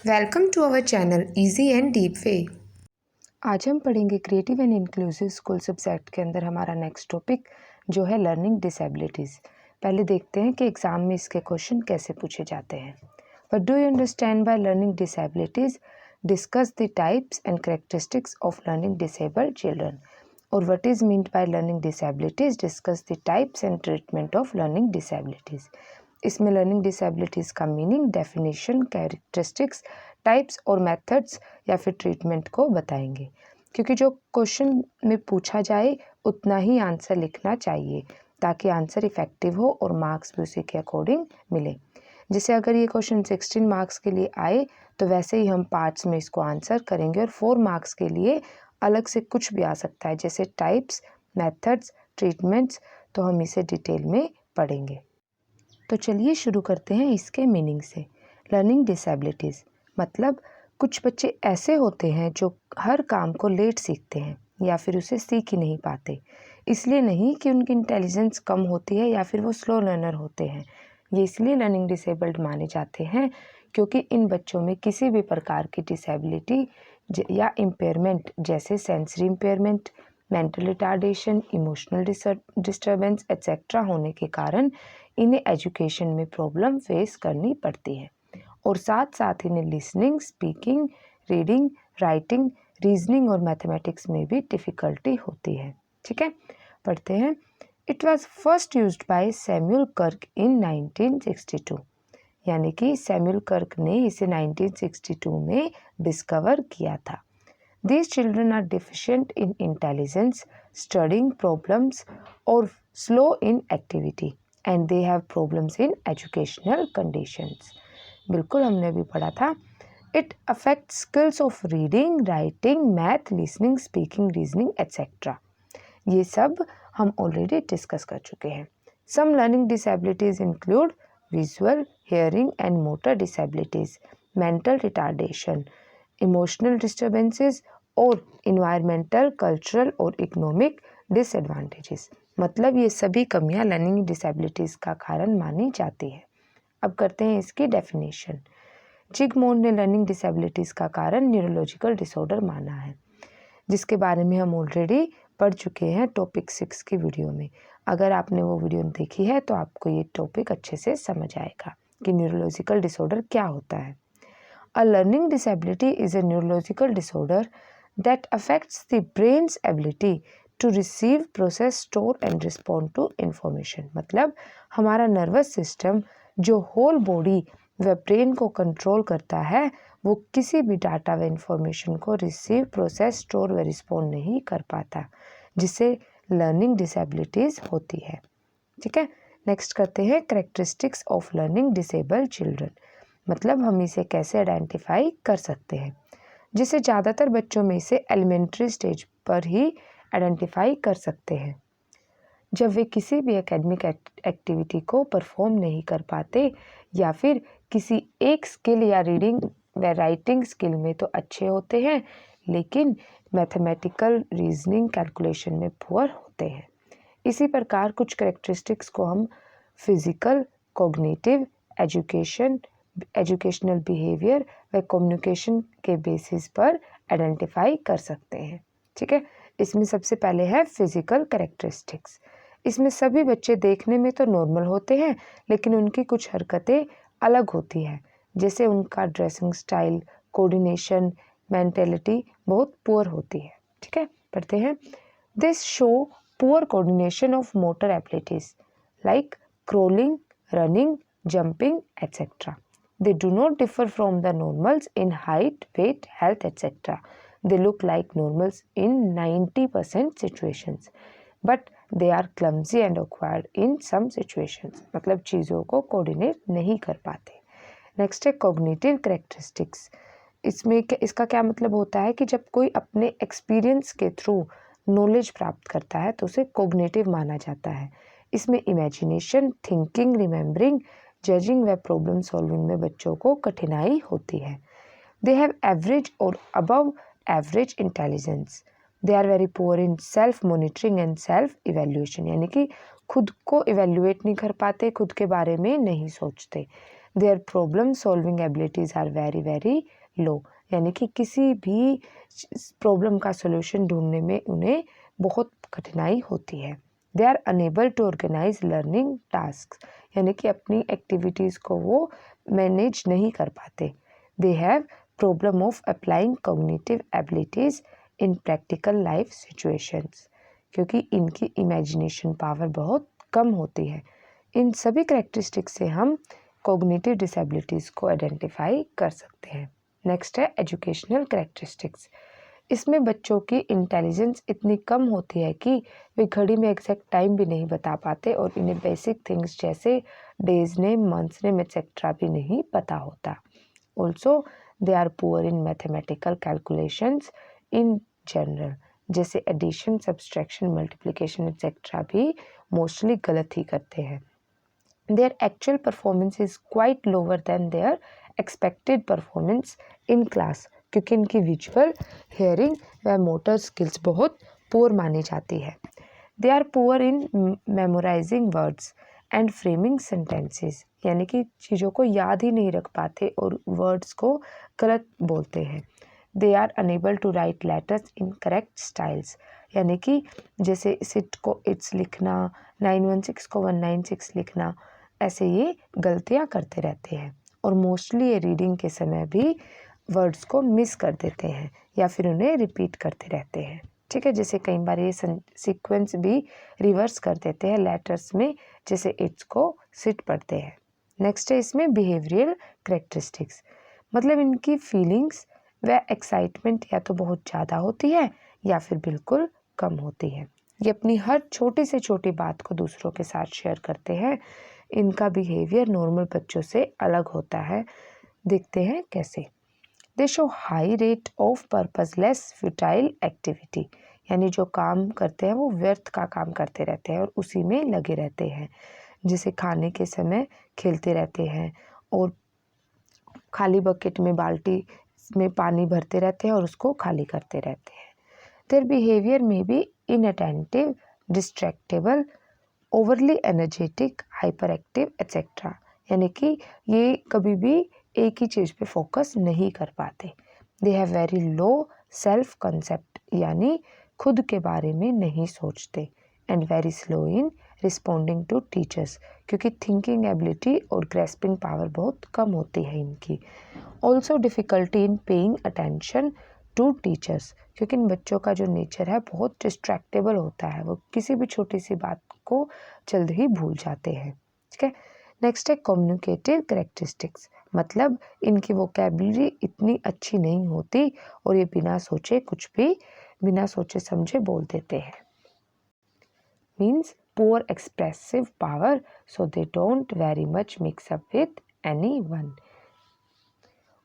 Welcome to our channel easy and deep way. आज हम पढ़ेंगे creative and inclusive school subject के अंदर हमारा नेक्स्ट टॉपिक जो है लर्निंग डिसेबिलिटीज़। पहले देखते हैं कि एग्ज़ाम में इसके क्वेश्चन कैसे पूछे जाते हैं। What do you understand by learning disabilities? Discuss the types and characteristics of learning disabled children. और what is meant by learning disabilities? Discuss the types and treatment of learning disabilities. इसमें learning disabilities का meaning, definition, characteristics, types और methods या फिर treatment को बताएंगे। क्योंकि जो क्वेश्चन में पूछा जाए उतना ही आंसर लिखना चाहिए ताकि आंसर इफेक्टिव हो और मार्क्स भी उसी के अकॉर्डिंग मिले। जैसे अगर ये क्वेश्चन 16 मार्क्स के लिए आए तो वैसे ही हम पार्ट्स में इसको आंसर करेंगे और 4 मार्क्स के लिए अलग से कुछ भी आ सकता है जैसे टाइप्स, मेथड्स, ट्रीटमेंट्स, तो हम इसे डिटेल में पढ़ेंगे। तो चलिए शुरू करते हैं इसके मीनिंग से। लर्निंग डिसेबिलिटीज़ मतलब कुछ बच्चे ऐसे होते हैं जो हर काम को लेट सीखते हैं या फिर उसे सीख ही नहीं पाते। इसलिए नहीं कि उनकी इंटेलिजेंस कम होती है या फिर वो स्लो लर्नर होते हैं। ये इसलिए लर्निंग डिसेबल्ड माने जाते हैं क्योंकि इन बच्चों में किसी भी प्रकार की डिसेबिलिटी या इम्पेयरमेंट जैसे sensory impairment, mental retardation, emotional disturbance etcetera होने के कारण इन्हें एजुकेशन में प्रॉब्लम फेस करनी पड़ती है और साथ साथ इन्हें listening, speaking, reading, writing, reasoning और मैथमेटिक्स में भी डिफ़िकल्टी होती है। ठीक है, पढ़ते हैं। It was first used by Samuel कर्क इन 1962, यानी कि सैमुअल कर्क ने इसे 1962 में डिस्कवर किया था। These children are deficient in intelligence, studying problems, or slow in activity, and they have problems in educational conditions. बिल्कुल हमने अभी पढ़ा था। It affects skills of reading, writing, math, listening, speaking, reasoning, etc. ये सब हम ऑलरेडी डिस्कस कर चुके हैं। Some learning disabilities include visual, hearing, and motor disabilities, mental retardation, emotional disturbances और इन्वायरमेंटल, कल्चरल और इकोनॉमिक डिसएडवांटेजेस। मतलब ये सभी कमियां लर्निंग डिसेबिलिटीज़ का कारण मानी जाती है। अब करते हैं इसकी डेफिनेशन। जिगमोंड ने लर्निंग डिसेबिलिटीज़ का कारण न्यूरोलॉजिकल डिसऑर्डर माना है, जिसके बारे में हम ऑलरेडी पढ़ चुके हैं टॉपिक 6 की वीडियो में। अगर आपने वो वीडियो देखी है तो आपको ये टॉपिक अच्छे से समझ आएगा कि न्यूरोलॉजिकल डिसऑर्डर क्या होता है। A learning disability is a neurological disorder that affects the brain's ability to receive, process, store and respond to information। मतलब हमारा नर्वस सिस्टम जो होल बॉडी व ब्रेन को कंट्रोल करता है वो किसी भी डाटा व इंफॉर्मेशन को रिसीव, प्रोसेस, स्टोर व रिस्पॉन्ड नहीं कर पाता, जिससे लर्निंग डिसेबिलिटीज़ होती है। ठीक है, नेक्स्ट करते हैं characteristics of learning disabled children. मतलब हम इसे कैसे आइडेंटिफाई कर सकते हैं, जिसे ज़्यादातर बच्चों में इसे एलिमेंट्री स्टेज पर ही आइडेंटिफाई कर सकते हैं, जब वे किसी भी एकेडमिक एक्टिविटी को परफॉर्म नहीं कर पाते या फिर किसी एक स्किल या रीडिंग व राइटिंग स्किल में तो अच्छे होते हैं लेकिन मैथमेटिकल, रीजनिंग, कैलकुलेशन में पुअर होते हैं। इसी प्रकार कुछ कैरेक्टरिस्टिक्स को हम फिजिकल, कॉग्निटिव, एजुकेशनल बिहेवियर व कम्युनिकेशन के बेसिस पर आइडेंटिफाई कर सकते हैं। ठीक है, इसमें सबसे पहले है फिजिकल कैरेक्टरिस्टिक्स। इसमें सभी बच्चे देखने में तो नॉर्मल होते हैं लेकिन उनकी कुछ हरकतें अलग होती हैं, जैसे उनका ड्रेसिंग स्टाइल, कोऑर्डिनेशन, मेंटेलिटी बहुत पुअर होती है। ठीक है, पढ़ते हैं। This show poor coordination of motor abilities like crawling, running, jumping, etc. They do not differ from the normals in height, weight, health, etc. They look like normals in 90% situations, but they are clumsy and awkward in some situations. मतलब चीज़ों को coordinate नहीं कर पाते। Next है cognitive characteristics. इसका क्या मतलब होता है कि जब कोई अपने एक्सपीरियंस के थ्रू नॉलेज प्राप्त करता है तो उसे कॉग्निटिव माना जाता है। इसमें इमेजिनेशन, थिंकिंग, रिमेम्बरिंग, जजिंग व प्रॉब्लम सॉल्विंग में बच्चों को कठिनाई होती है। दे हैव एवरेज और above average intelligence. They are very poor in self monitoring and self evaluation, यानी कि खुद को इवेल्यूएट नहीं कर पाते, खुद के बारे में नहीं सोचते। Their problem solving abilities are very very low, यानी कि किसी भी प्रॉब्लम का सॉल्यूशन ढूंढने में उन्हें बहुत कठिनाई होती है। They are unable to organise learning task, यानी कि अपनी एक्टिविटीज़ को वो मैनेज नहीं कर पाते। They have problem of applying cognitive abilities in practical life situations, क्योंकि इनकी इमेजिनेशन पावर बहुत कम होती है। इन सभी कैरेक्टरिस्टिक्स से हम कॉग्निटिव डिसेबिलिटीज़ को आइडेंटिफाई कर सकते हैं। नेक्स्ट है एजुकेशनल कैरेक्टरिस्टिक्स। इसमें बच्चों की इंटेलिजेंस इतनी कम होती है कि वे घड़ी में एग्जैक्ट टाइम भी नहीं बता पाते और इन्हें बेसिक थिंग्स जैसे days name, months name et cetera भी नहीं पता होता। Also they are poor in mathematical calculations in general, जैसे एडिशन, सब्सट्रैक्शन, मल्टीप्लिकेशन एक्सेट्रा भी मोस्टली गलत ही करते हैं। Their actual performance is quite lower than their expected performance in class, क्योंकि इनकी विजुअल, हेयरिंग व मोटर स्किल्स बहुत पुअर मानी जाती है। They are poor in memorising words and framing sentences, यानी कि चीज़ों को याद ही नहीं रख पाते और वर्ड्स को गलत बोलते हैं। They are unable to write letters in correct styles, यानी कि जैसे सिट को इट्स लिखना, 916 को 196 लिखना, ऐसे ये गलतियाँ करते रहते हैं। और मोस्टली ये रीडिंग के समय भी वर्ड्स को मिस कर देते हैं या फिर उन्हें रिपीट करते रहते हैं। ठीक है, जैसे कई बार ये सीक्वेंस भी रिवर्स कर देते हैं लेटर्स में, जैसे इट्स को सिट पढ़ते हैं। नेक्स्ट है इसमें बिहेवियरल कैरेक्टरिस्टिक्स, मतलब इनकी फीलिंग्स व एक्साइटमेंट या तो बहुत ज़्यादा होती है या फिर बिल्कुल कम होती है। ये अपनी हर छोटी से छोटी बात को दूसरों के साथ शेयर करते हैं। इनका बिहेवियर नॉर्मल बच्चों से अलग होता है। देखते हैं कैसे। दे show high rate of purposeless futile activity, यानी जो काम करते हैं वो व्यर्थ का काम करते रहते हैं और उसी में लगे रहते हैं, जैसे खाने के समय खेलते रहते हैं और खाली बकेट में बाल्टी में पानी भरते रहते हैं और उसको खाली करते रहते हैं। देयर बिहेवियर में be inattentive, distractible, overly energetic, hyperactive etcetera, यानी कि ये कभी भी एक ही चीज़ पे फोकस नहीं कर पाते। They have very low self concept, यानी खुद के बारे में नहीं सोचते। And very slow in responding to teachers, क्योंकि थिंकिंग एबिलिटी और ग्रेस्पिंग पावर बहुत कम होती है इनकी। Also difficulty in paying attention to teachers, क्योंकि इन बच्चों का जो नेचर है बहुत डिस्ट्रैक्टेबल होता है, वो किसी भी छोटी सी बात को जल्द ही भूल जाते हैं। ठीक है, नेक्स्ट है कम्युनिकेटिव कैरेक्टरिस्टिक्स, मतलब इनकी वोकैबुलरी इतनी अच्छी नहीं होती और ये बिना सोचे कुछ भी बिना सोचे समझे बोल देते हैं। Means poor expressive power, so they don't very much mix up with anyone.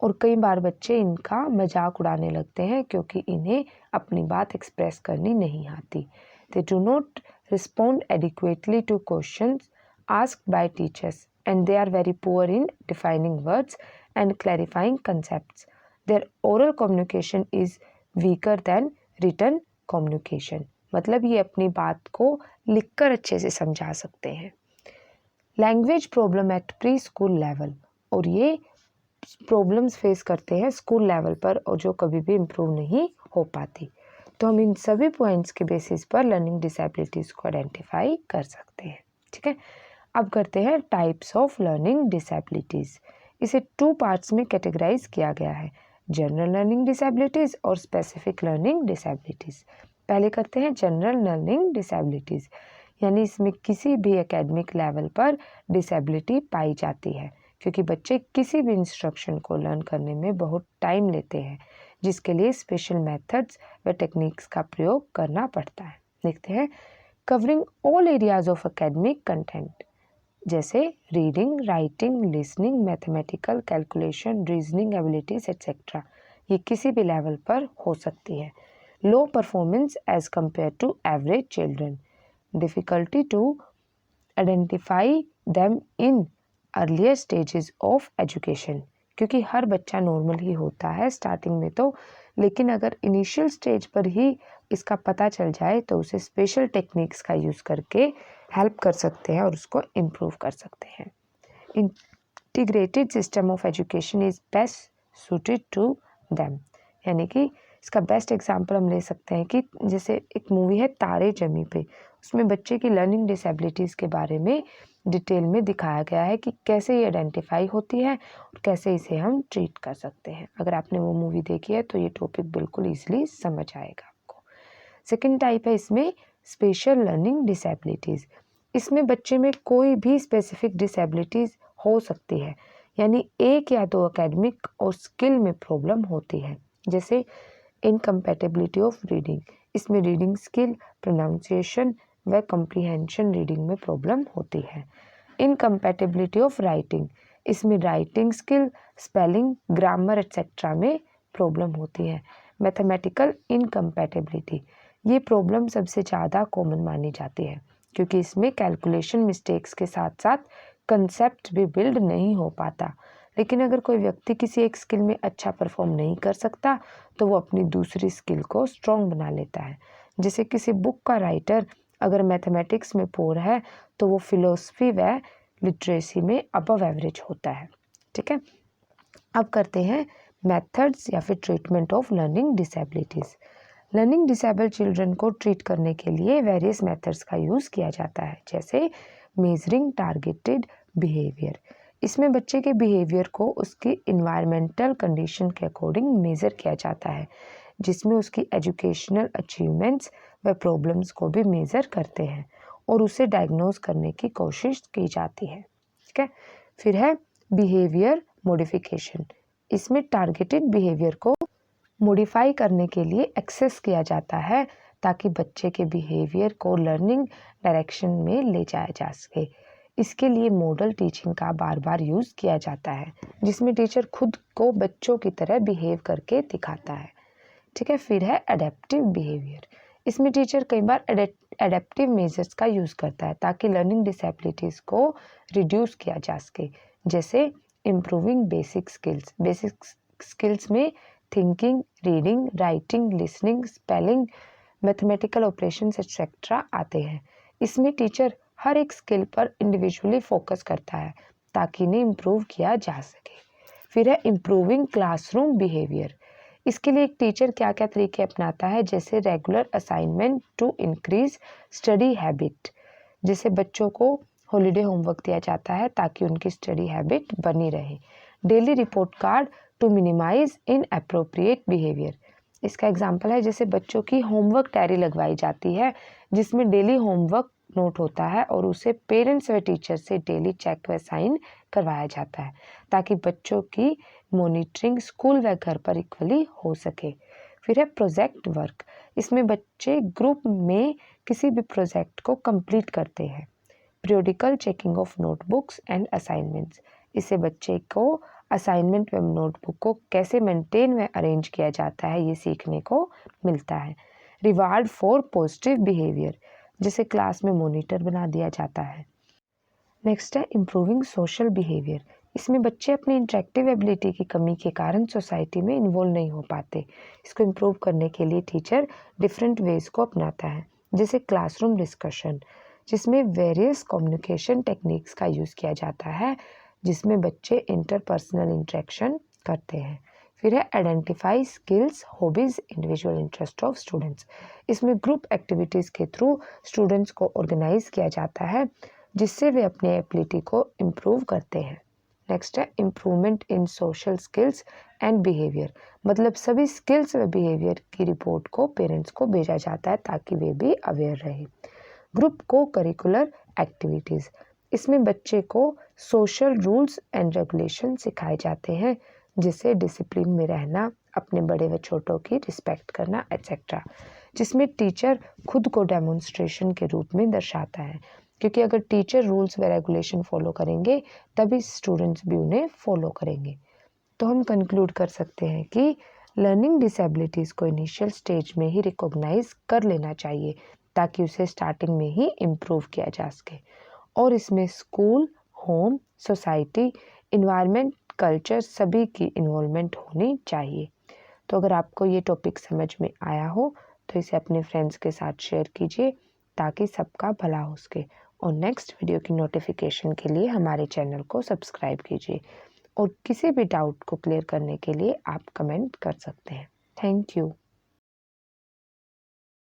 और कई बार बच्चे इनका मजाक उड़ाने लगते हैं क्योंकि इन्हें अपनी बात एक्सप्रेस करनी नहीं आती। They do not respond adequately to questions asked by teachers and they are very poor in defining words and clarifying concepts. Their oral communication is weaker than written communication, मतलब ये अपनी बात को लिखकर अच्छे से समझा सकते हैं। Language problem at pre school level, और ये प्रॉब्लम्स फेस करते हैं स्कूल लेवल पर और जो कभी भी इम्प्रूव नहीं हो पाती। तो हम इन सभी पॉइंट्स के बेसिस पर लर्निंग डिसेबिलिटीज़ को आइडेंटिफाई कर सकते हैं। ठीक है, अब करते हैं टाइप्स ऑफ लर्निंग डिसेबिलिटीज़। इसे 2 पार्ट्स में कैटेगराइज किया गया है, जनरल लर्निंग डिसेबिलिटीज़ और स्पेसिफिक लर्निंग डिसेबिलिटीज़। पहले करते हैं जनरल लर्निंग डिसेबिलिटीज़, यानी इसमें किसी भी एकेडमिक लेवल पर डिसेबिलिटी पाई जाती है, क्योंकि बच्चे किसी भी इंस्ट्रक्शन को लर्न करने में बहुत टाइम लेते हैं, जिसके लिए स्पेशल मेथड्स व टेक्निक्स का प्रयोग करना पड़ता है। देखते हैं, covering all areas of academic content, जैसे reading, writing, listening, mathematical calculation, reasoning abilities etcetera, ये किसी भी लेवल पर हो सकती है। Low performance as compared to average children, difficulty to identify them in earlier stages of education, क्योंकि हर बच्चा नॉर्मल ही होता है स्टार्टिंग में तो, लेकिन अगर इनिशियल स्टेज पर ही इसका पता चल जाए तो उसे स्पेशल टेक्निक्स का यूज़ करके हेल्प कर सकते हैं और उसको इम्प्रूव कर सकते हैं। In integrated system of education is best suited to them. यानी कि इसका बेस्ट एग्जांपल हम ले सकते हैं कि जैसे एक मूवी है तारे ज़मीं पे, उसमें बच्चे की लर्निंग डिसेबिलिटीज़ के बारे में डिटेल में दिखाया गया है कि कैसे ये आइडेंटिफाई होती है और कैसे इसे हम ट्रीट कर सकते हैं। अगर आपने वो मूवी देखी है तो ये टॉपिक बिल्कुल ईजिली समझ आएगा आपको। सेकेंड टाइप है इसमें स्पेशल लर्निंग डिसेबिलिटीज़। इसमें बच्चे में कोई भी स्पेसिफिक डिसेबिलिटीज़ हो सकती है, यानी एक या दो एकेडमिक और स्किल में प्रॉब्लम होती है। जैसे इनकम्पैटिबिलिटी ऑफ रीडिंग, इसमें रीडिंग स्किल, प्रोनाउंसिएशन व कॉम्प्रिहेंशन रीडिंग में प्रॉब्लम होती है। इनकम्पैटिबिलिटी ऑफ राइटिंग, इसमें writing skill, spelling, grammar etcetera में प्रॉब्लम होती है। मैथमेटिकल इनकम्पैटिबिलिटी, ये प्रॉब्लम सबसे ज़्यादा कॉमन मानी जाती है क्योंकि इसमें कैलकुलेशन मिस्टेक्स के साथ साथ कंसेप्ट भी बिल्ड नहीं हो पाता। लेकिन अगर कोई व्यक्ति किसी एक स्किल में अच्छा परफॉर्म नहीं कर सकता तो वो अपनी दूसरी स्किल को स्ट्रॉन्ग बना लेता है। जैसे किसी बुक का राइटर अगर मैथमेटिक्स में पुअर है तो वो फिलोसफी व लिटरेसी में अबव एवरेज होता है। ठीक है, अब करते हैं मेथड्स या फिर treatment of learning disabilities. Learning disable children को ट्रीट करने के लिए वेरियस मेथड्स का यूज़ किया जाता है, जैसे मेजरिंग टारगेटेड बिहेवियर। इसमें बच्चे के बिहेवियर को उसकी इन्वायरमेंटल कंडीशन के अकॉर्डिंग मेज़र किया जाता है, जिसमें उसकी एजुकेशनल अचीवमेंट्स व प्रॉब्लम्स को भी मेज़र करते हैं और उसे डायग्नोज करने की कोशिश की जाती है। ठीक है, फिर है बिहेवियर मॉडिफिकेशन। इसमें टारगेटेड बिहेवियर को मॉडिफाई करने के लिए एक्सेस किया जाता है ताकि बच्चे के बिहेवियर को लर्निंग डायरेक्शन में ले जाया जा सके। इसके लिए मॉडल टीचिंग का बार बार यूज़ किया जाता है, जिसमें टीचर खुद को बच्चों की तरह बिहेव करके दिखाता है। ठीक है, फिर है एडेप्टिव बिहेवियर। इसमें टीचर कई बार एडेप्टिव मेजर्स का यूज़ करता है ताकि लर्निंग डिसेबिलिटीज़ को रिड्यूस किया जा सके, जैसे improving basic skills. Basic skills में thinking, reading, writing, listening, spelling, mathematical operations etcetera आते हैं। इसमें टीचर हर एक स्किल पर इंडिविजुअली फोकस करता है ताकि इन्हें इम्प्रूव किया जा सके। फिर है इम्प्रूविंग क्लासरूम बिहेवियर। इसके लिए एक टीचर क्या क्या तरीके अपनाता है, जैसे regular assignment to increase study habit. जैसे बच्चों को हॉलीडे होमवर्क दिया जाता है ताकि उनकी स्टडी हैबिट बनी रहे। Daily report card to minimise inappropriate behaviour. इसका एग्जाम्पल है जैसे बच्चों की होमवर्क डायरी लगवाई जाती है जिसमें डेली होमवर्क नोट होता है और उसे पेरेंट्स व टीचर से डेली चेक व साइन करवाया जाता है ताकि बच्चों की मॉनिटरिंग स्कूल व घर पर इक्वली हो सके। फिर है प्रोजेक्ट वर्क। इसमें बच्चे ग्रुप में किसी भी प्रोजेक्ट को कंप्लीट करते हैं। Periodical checking of notebooks and assignments. इससे बच्चे को असाइनमेंट व नोटबुक को कैसे मेंटेन व अरेंज किया जाता है ये सीखने को मिलता है। रिवार्ड फॉर पॉजिटिव बिहेवियर, जिसे क्लास में मॉनिटर बना दिया जाता है। नेक्स्ट है इम्प्रूविंग सोशल बिहेवियर। इसमें बच्चे अपनी इंटरेक्टिव एबिलिटी की कमी के कारण सोसाइटी में इन्वॉल्व नहीं हो पाते। इसको इम्प्रूव करने के लिए टीचर डिफरेंट वेज को अपनाता है, जैसे क्लासरूम डिस्कशन, जिसमें वेरियस कम्युनिकेशन टेक्निक्स का यूज़ किया जाता है, जिसमें बच्चे इंटरपर्सनल इंटरेक्शन करते हैं। फिर है identify skills, hobbies, individual interest of students. इसमें ग्रुप एक्टिविटीज़ के थ्रू स्टूडेंट्स को ऑर्गेनाइज किया जाता है जिससे वे अपनी एबिलिटी को इम्प्रूव करते हैं। नेक्स्ट है improvement in social skills and behaviour. मतलब सभी स्किल्स व बिहेवियर की रिपोर्ट को पेरेंट्स को भेजा जाता है ताकि वे भी अवेयर रहे। ग्रुप को करिकुलर एक्टिविटीज़। इसमें बच्चे को सोशल रूल्स एंड रेगुलेशन सिखाए जाते हैं, जिससे डिसिप्लिन में रहना, अपने बड़े व छोटों की रिस्पेक्ट करना एट्सेट्रा, जिसमें टीचर खुद को डेमोन्स्ट्रेशन के रूप में दर्शाता है, क्योंकि अगर टीचर रूल्स व रेगुलेशन फॉलो करेंगे तभी स्टूडेंट्स भी उन्हें फॉलो करेंगे। तो हम कंक्लूड कर सकते हैं कि लर्निंग डिसेबिलिटीज़ को इनिशियल स्टेज में ही रिकॉग्नाइज कर लेना चाहिए ताकि उसे स्टार्टिंग में ही इम्प्रूव किया जा सके, और इसमें school, home, society, environment, culture सभी की इन्वॉल्वमेंट होनी चाहिए। तो अगर आपको ये टॉपिक समझ में आया हो तो इसे अपने फ्रेंड्स के साथ शेयर कीजिए ताकि सबका भला हो सके। और नेक्स्ट वीडियो की नोटिफिकेशन के लिए हमारे चैनल को सब्सक्राइब कीजिए और किसी भी डाउट को क्लियर करने के लिए आप कमेंट कर सकते हैं। Thank you.